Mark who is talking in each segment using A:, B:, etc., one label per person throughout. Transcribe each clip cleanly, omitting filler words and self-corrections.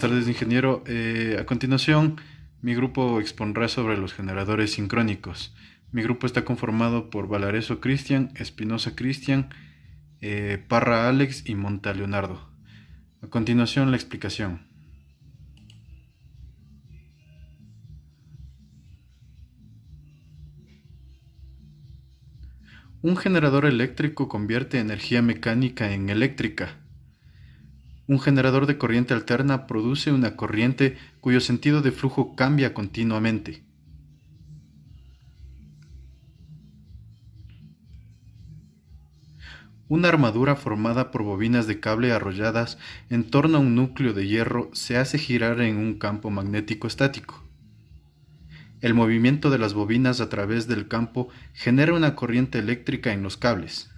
A: tardes, ingeniero. A continuación, mi grupo expondrá sobre los generadores sincrónicos. Mi grupo está conformado por Valareso Cristian, Espinosa Cristian, Parra Alex y Monta Leonardo. A continuación, la explicación. Un generador eléctrico convierte energía mecánica en eléctrica. Un generador de corriente alterna produce una corriente cuyo sentido de flujo cambia continuamente. Una armadura formada por bobinas de cable arrolladas en torno a un núcleo de hierro se hace girar en un campo magnético estático. El movimiento de las bobinas a través del campo genera una corriente eléctrica en los cables.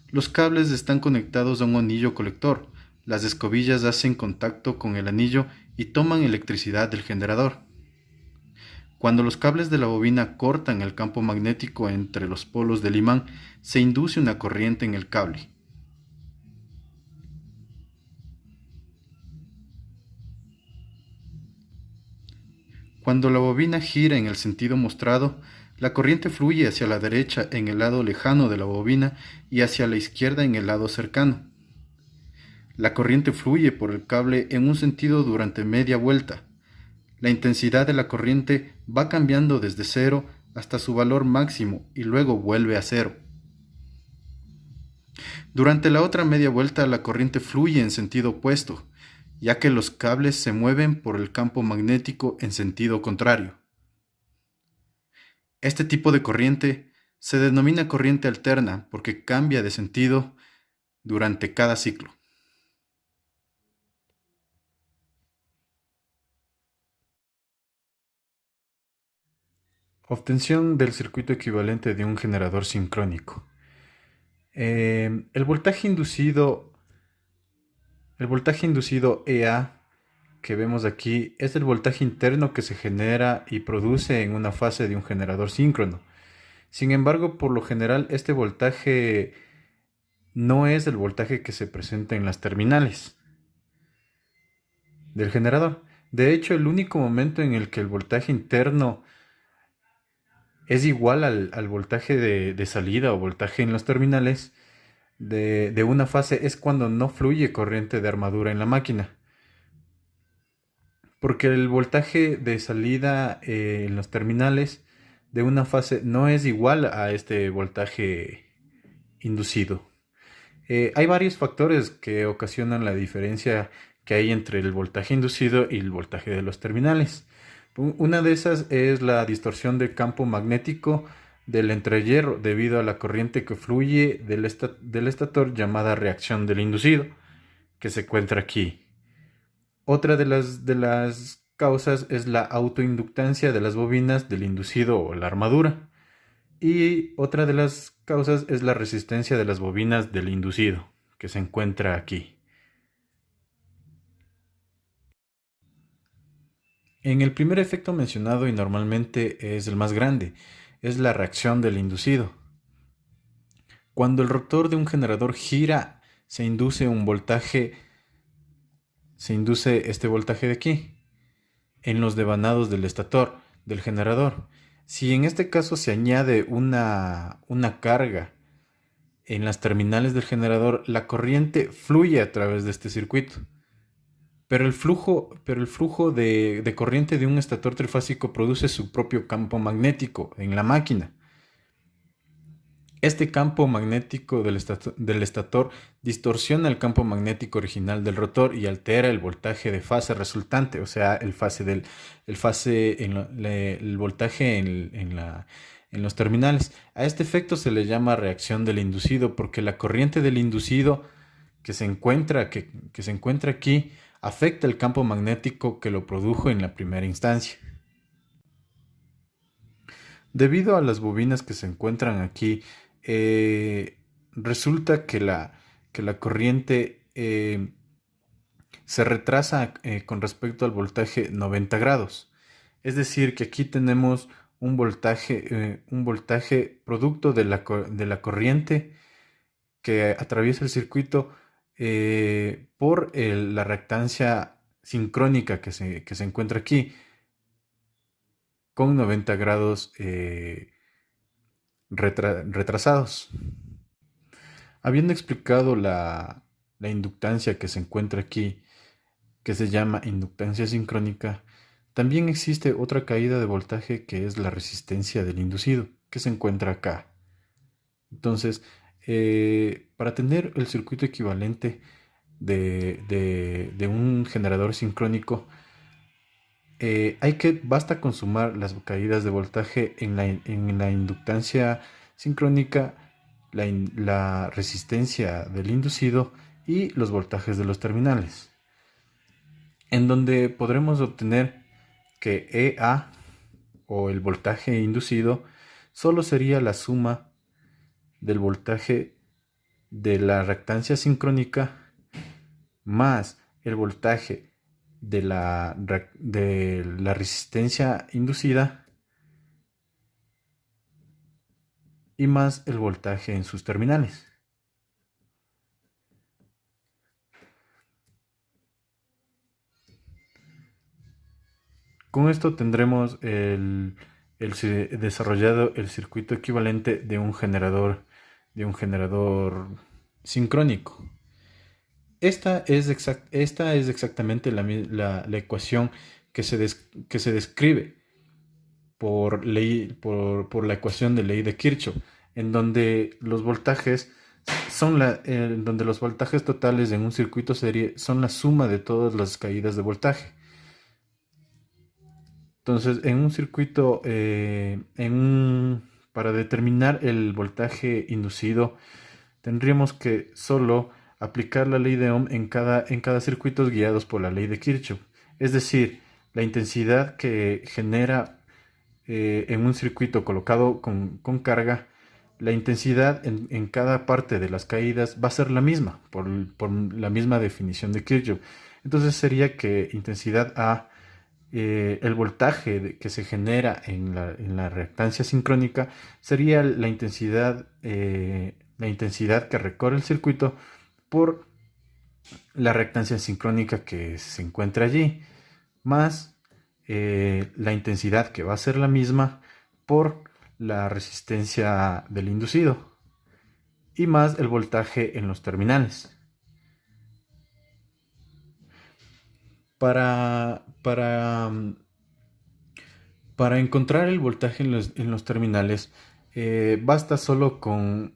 A: Los cables están conectados a un anillo colector. Las escobillas hacen contacto con el anillo y toman electricidad del generador. Cuando los cables de la bobina cortan el campo magnético entre los polos del imán, se induce una corriente en el cable. Cuando la bobina gira en el sentido mostrado, la corriente fluye hacia la derecha en el lado lejano de la bobina y hacia la izquierda en el lado cercano. La corriente fluye por el cable en un sentido durante media vuelta. La intensidad de la corriente va cambiando desde cero hasta su valor máximo y luego vuelve a cero. Durante la otra media vuelta la corriente fluye en sentido opuesto, ya que los cables se mueven por el campo magnético en sentido contrario. Este tipo de corriente se denomina corriente alterna porque cambia de sentido durante cada ciclo. Obtención del circuito equivalente de un generador sincrónico. El voltaje inducido EA que vemos aquí es el voltaje interno que se genera y produce en una fase de un generador síncrono. Sin embargo, por lo general, este voltaje no es el voltaje que se presenta en las terminales del generador. De hecho, el único momento en el que el voltaje interno es igual al voltaje de salida o voltaje en los terminales de una fase es cuando no fluye corriente de armadura en la máquina. Porque el voltaje de salida en los terminales de una fase no es igual a este voltaje inducido. Hay varios factores que ocasionan la diferencia que hay entre el voltaje inducido y el voltaje de los terminales. Una de esas es la distorsión del campo magnético del entrehierro debido a la corriente que fluye del estator llamada reacción del inducido, que se encuentra aquí. Otra de las causas es la autoinductancia de las bobinas del inducido o la armadura. Y otra de las causas es la resistencia de las bobinas del inducido, que se encuentra aquí. En el primer efecto mencionado, y normalmente es el más grande, es la reacción del inducido. Cuando el rotor de un generador gira, se induce este voltaje de aquí, en los devanados del estator, del generador. Si en este caso se añade una carga en las terminales del generador, la corriente fluye a través de este circuito. Pero el flujo de corriente de un estator trifásico produce su propio campo magnético en la máquina. Este campo magnético del estator distorsiona el campo magnético original del rotor y altera el voltaje de fase resultante, o sea, el voltaje en los terminales. A este efecto se le llama reacción del inducido porque la corriente del inducido que se encuentra aquí afecta el campo magnético que lo produjo en la primera instancia. Debido a las bobinas que se encuentran aquí, resulta que la corriente se retrasa con respecto al voltaje 90 grados. Es decir, que aquí tenemos un voltaje producto de la corriente que atraviesa el circuito por la reactancia sincrónica que se encuentra aquí con 90 grados retrasados. Habiendo explicado la inductancia que se encuentra aquí, que se llama inductancia sincrónica, también existe otra caída de voltaje que es la resistencia del inducido, que se encuentra acá. Entonces, para tener el circuito equivalente de un generador sincrónico, basta con sumar las caídas de voltaje en la inductancia sincrónica, la resistencia del inducido y los voltajes de los terminales, en donde podremos obtener que EA o el voltaje inducido solo sería la suma del voltaje de la reactancia sincrónica más el voltaje de la resistencia inducida y más el voltaje en sus terminales. Con esto tendremos desarrollado el circuito equivalente de un generador sincrónico. Esta es exactamente la ecuación que se describe por la ecuación de ley de Kirchhoff, en donde los voltajes donde los voltajes totales en un circuito serie son la suma de todas las caídas de voltaje. Entonces, en un circuito, para determinar el voltaje inducido, tendríamos que solo aplicar la ley de Ohm en cada circuito guiados por la ley de Kirchhoff. Es decir, la intensidad que genera en un circuito colocado con carga, la intensidad en cada parte de las caídas va a ser la misma, por la misma definición de Kirchhoff. Entonces sería que intensidad A, el voltaje que se genera en la reactancia sincrónica, sería la intensidad que recorre el circuito por la reactancia sincrónica que se encuentra allí, más la intensidad que va a ser la misma por la resistencia del inducido y más el voltaje en los terminales. Para encontrar el voltaje en los terminales, basta solo con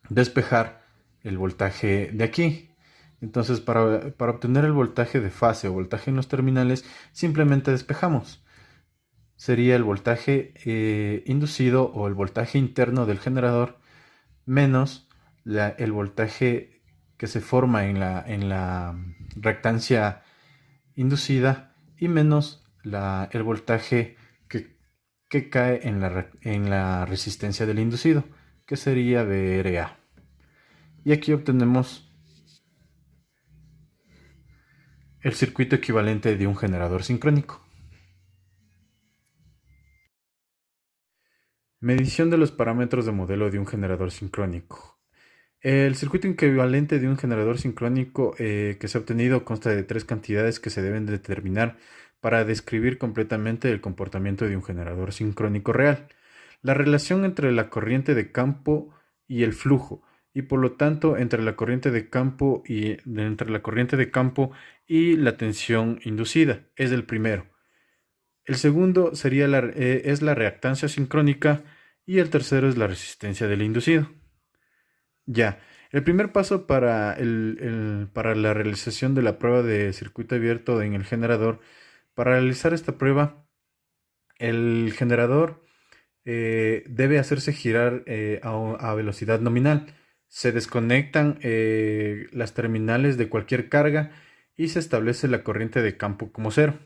A: despejar el voltaje de aquí. Entonces, para obtener el voltaje de fase o voltaje en los terminales, simplemente despejamos. Sería el voltaje inducido o el voltaje interno del generador menos el voltaje que se forma en la reactancia inducida y menos el voltaje que cae en la resistencia del inducido, que sería VRA. Y aquí obtenemos el circuito equivalente de un generador sincrónico. Medición de los parámetros de modelo de un generador sincrónico. El circuito equivalente de un generador sincrónico que se ha obtenido consta de 3 cantidades que se deben determinar para describir completamente el comportamiento de un generador sincrónico real. La relación entre la corriente de campo y el flujo, y por lo tanto entre la corriente de campo y la tensión inducida, es el primero. El segundo sería es la reactancia sincrónica y el tercero es la resistencia del inducido. Ya, el primer paso para la realización de la prueba de circuito abierto en el generador, para realizar esta prueba, el generador debe hacerse girar a velocidad nominal. Se desconectan las terminales de cualquier carga y se establece la corriente de campo como cero.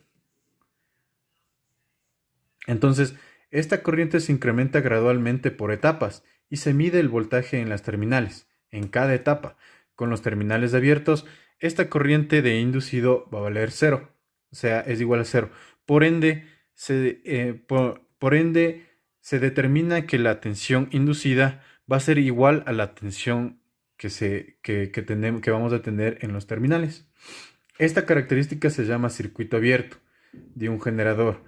A: Entonces, esta corriente se incrementa gradualmente por etapas y se mide el voltaje en las terminales, en cada etapa. Con los terminales abiertos, esta corriente de inducido va a valer 0, o sea, es igual a 0. Por ende, se determina que la tensión inducida va a ser igual a la tensión que vamos a tener en los terminales. Esta característica se llama circuito abierto de un generador.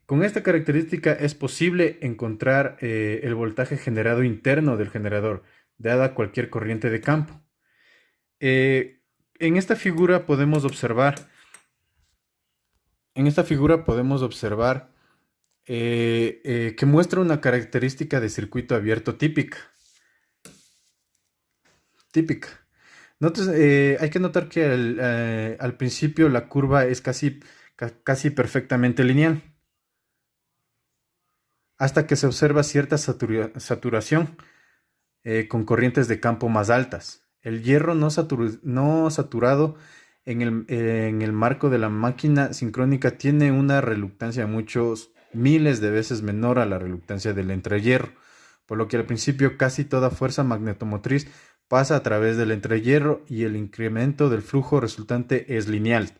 A: Con esta característica es posible encontrar el voltaje generado interno del generador, dada cualquier corriente de campo. En esta figura podemos observar, que muestra una característica de circuito abierto típica. Hay que notar que al principio la curva es casi perfectamente lineal, hasta que se observa cierta saturación con corrientes de campo más altas. El hierro no saturado en el marco de la máquina sincrónica tiene una reluctancia muchos miles de veces menor a la reluctancia del entrehierro, por lo que al principio casi toda fuerza magnetomotriz pasa a través del entrehierro y el incremento del flujo resultante es lineal.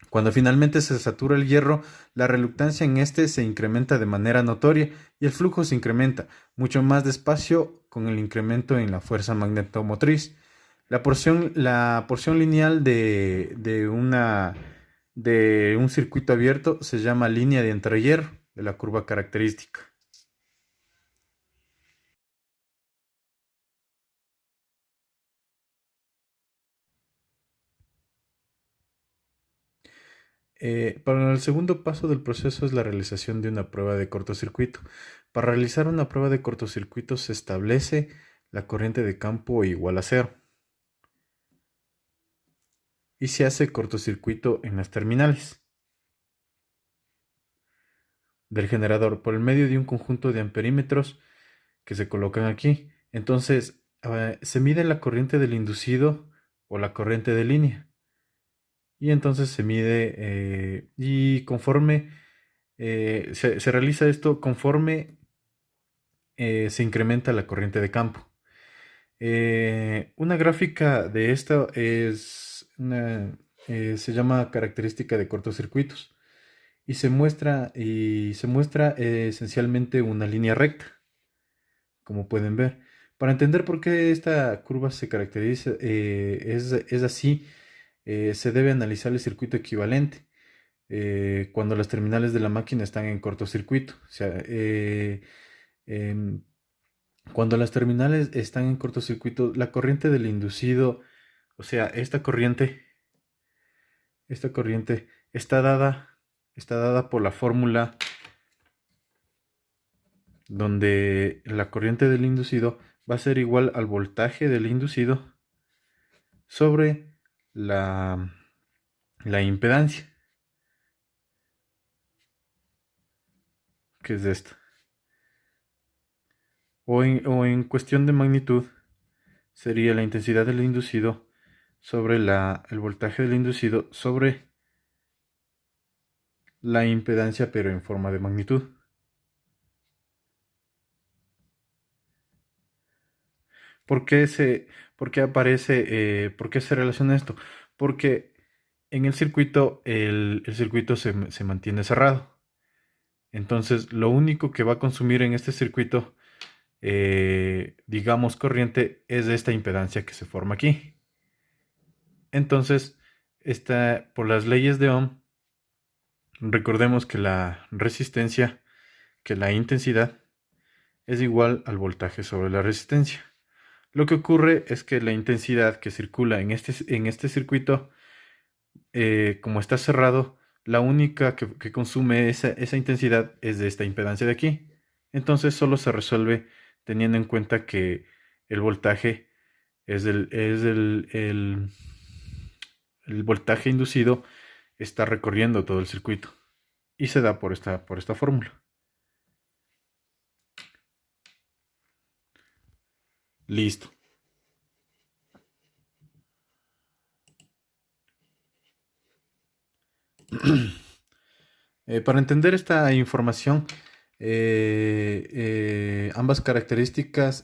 A: Cuando finalmente se satura el hierro, la reluctancia en este se incrementa de manera notoria y el flujo se incrementa mucho más despacio con el incremento en la fuerza magnetomotriz. La porción lineal de un circuito abierto se llama línea de entrehierro de la curva característica. Para el segundo paso del proceso es la realización de una prueba de cortocircuito. Para realizar una prueba de cortocircuito se establece la corriente de campo igual a cero y se hace cortocircuito en las terminales del generador por el medio de un conjunto de amperímetros que se colocan aquí. Entonces se mide la corriente del inducido o la corriente de línea. Y entonces se mide y conforme se realiza esto conforme se incrementa la corriente de campo. Una gráfica de esto se llama característica de cortocircuitos y se muestra esencialmente una línea recta, como pueden ver. Para entender por qué esta curva se caracteriza, es así, se debe analizar el circuito equivalente cuando las terminales de la máquina están en cortocircuito. O sea, em, cuando las terminales están en cortocircuito, la corriente del inducido, o sea, esta corriente está dada por la fórmula donde la corriente del inducido va a ser igual al voltaje del inducido sobre la impedancia, que es esta. O en cuestión de magnitud, sería la intensidad del inducido sobre el voltaje del inducido sobre la impedancia, pero en forma de magnitud. ¿Por qué por qué se relaciona esto? Porque en el circuito, el circuito se mantiene cerrado. Entonces, lo único que va a consumir en este circuito, digamos, corriente, es esta impedancia que se forma aquí. Entonces, por las leyes de Ohm, recordemos que la resistencia, que la intensidad, es igual al voltaje sobre la resistencia. Lo que ocurre es que la intensidad que circula en este circuito, como está cerrado, la única que consume esa intensidad es de esta impedancia de aquí. Entonces solo se resuelve teniendo en cuenta que el voltaje el voltaje inducido está recorriendo todo el circuito y se da por esta fórmula. Listo. Para entender esta información, ambas características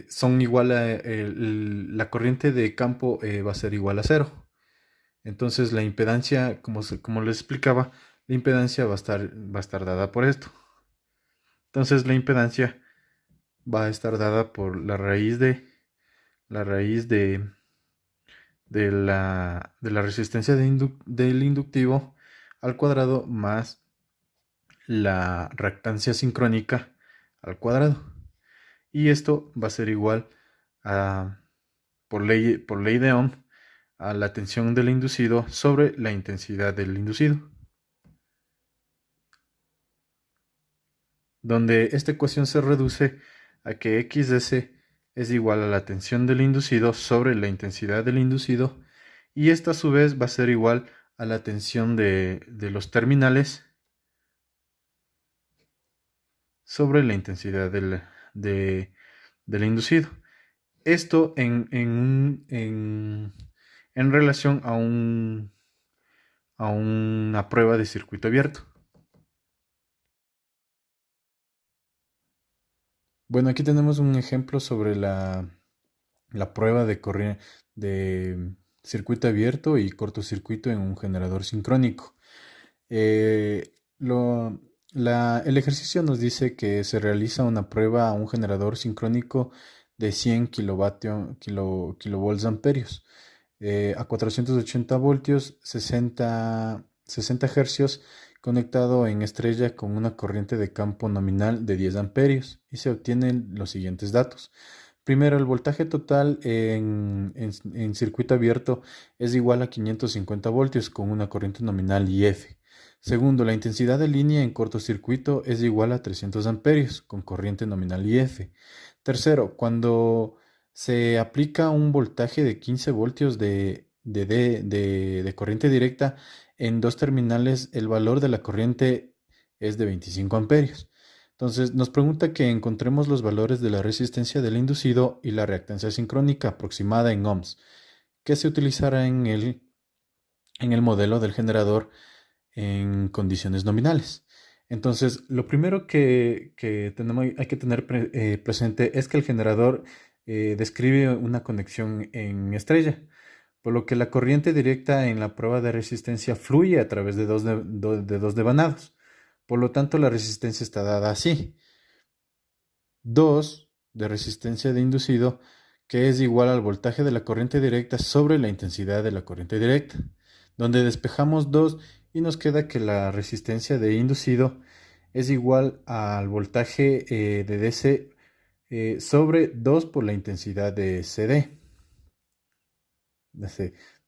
A: son igual la corriente de campo va a ser igual a cero. Entonces la impedancia, como les explicaba, la impedancia va a estar dada por esto. Entonces la impedancia va a estar dada por la raíz de la resistencia del inductivo al cuadrado más la reactancia sincrónica al cuadrado. Y esto va a ser igual a, por ley de Ohm, a la tensión del inducido sobre la intensidad del inducido, donde esta ecuación se reduce a que XS es igual a la tensión del inducido sobre la intensidad del inducido, y esta a su vez va a ser igual a la tensión de los terminales sobre la intensidad del inducido. Esto en relación a una prueba de circuito abierto. Bueno, aquí tenemos un ejemplo sobre la prueba de circuito abierto y cortocircuito en un generador sincrónico. El ejercicio nos dice que se realiza una prueba a un generador sincrónico de 100 kilovolts amperios, a 480 voltios, 60 hercios, conectado en estrella con una corriente de campo nominal de 10 amperios, y se obtienen los siguientes datos. Primero, el voltaje total en circuito abierto es igual a 550 voltios con una corriente nominal IF. Segundo, la intensidad de línea en cortocircuito es igual a 300 amperios con corriente nominal IF. Tercero, cuando se aplica un voltaje de 15 voltios de corriente directa en dos terminales, el valor de la corriente es de 25 amperios. Entonces nos pregunta que encontremos los valores de la resistencia del inducido y la reactancia sincrónica aproximada en ohms, que se utilizará en el modelo del generador en condiciones nominales. Entonces, lo primero que hay que tener presente es que el generador describe una conexión en estrella, por lo que la corriente directa en la prueba de resistencia fluye a través de dos devanados. Por lo tanto, la resistencia está dada así: 2 de resistencia de inducido, que es igual al voltaje de la corriente directa sobre la intensidad de la corriente directa, donde despejamos 2 y nos queda que la resistencia de inducido es igual al voltaje de DC sobre 2 por la intensidad de CD,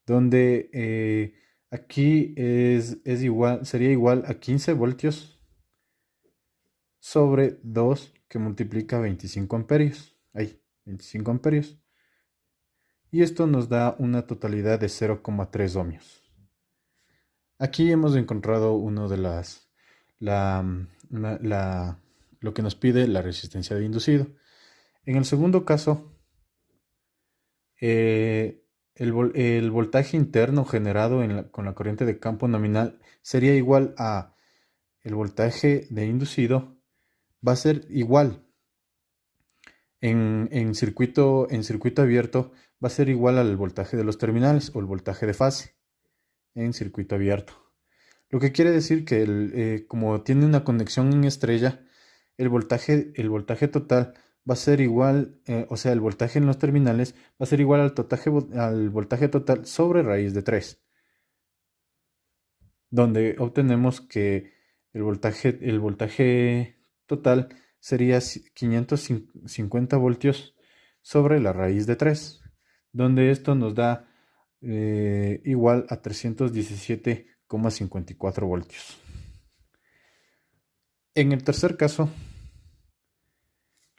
A: donde aquí sería igual a 15 voltios sobre 2 que multiplica 25 amperios. Ahí, 25 amperios. Y esto nos da una totalidad de 0,3 ohmios. Aquí hemos encontrado uno de lo que nos pide la resistencia de inducido. En el segundo caso, el voltaje interno generado con la corriente de campo nominal sería igual a el voltaje de inducido. Va a ser igual en circuito abierto, va a ser igual al voltaje de los terminales o el voltaje de fase en circuito abierto. Lo que quiere decir que como tiene una conexión en estrella, el voltaje total va a ser igual, o sea, el voltaje en los terminales va a ser igual al voltaje total sobre raíz de 3, donde obtenemos que el voltaje total sería 550 voltios sobre la raíz de 3, donde esto nos da igual a 317,54 voltios. En el tercer caso,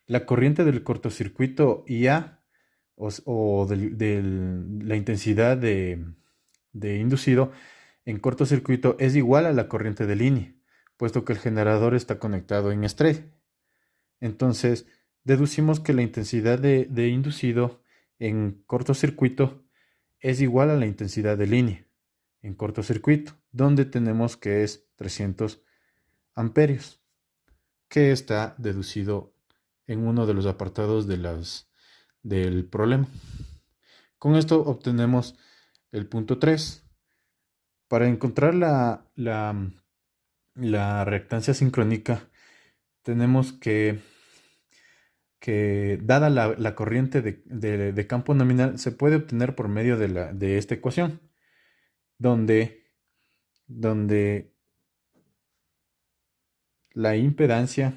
A: la corriente del cortocircuito IA o de la intensidad de inducido en cortocircuito es igual a la corriente de línea, puesto que el generador está conectado en estrella. Entonces, deducimos que la intensidad de inducido en cortocircuito es igual a la intensidad de línea en cortocircuito, donde tenemos que es 300 amperios, que está deducido en uno de los apartados del problema. Con esto obtenemos el punto 3. Para encontrar la reactancia sincrónica, tenemos que que dada la corriente de campo nominal se puede obtener por medio de esta ecuación, donde, donde la impedancia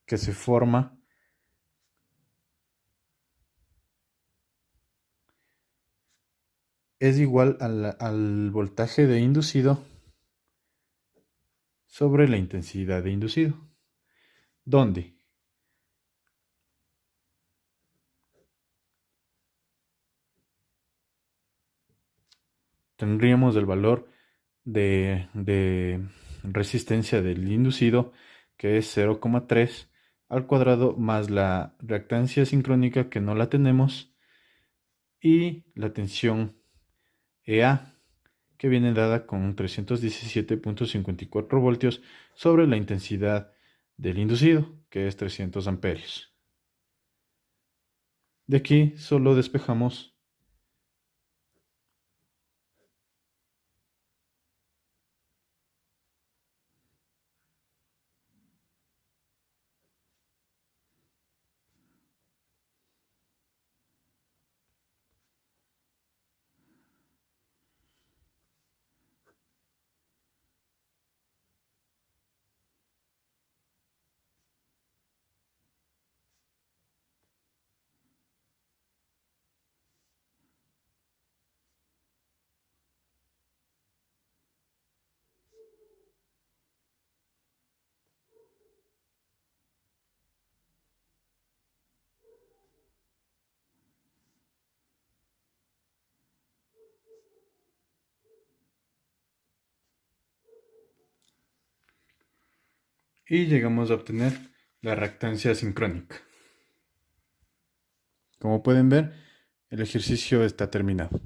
A: que se forma es igual al voltaje de inducido sobre la intensidad de inducido, donde tendríamos el valor de resistencia del inducido, que es 0,3 al cuadrado, más la reactancia sincrónica, que no la tenemos, y la tensión EA, que viene dada con 317,54 voltios sobre la intensidad del inducido, que es 300 amperios. De aquí solo despejamos y llegamos a obtener la reactancia sincrónica. Como pueden ver, el ejercicio está terminado.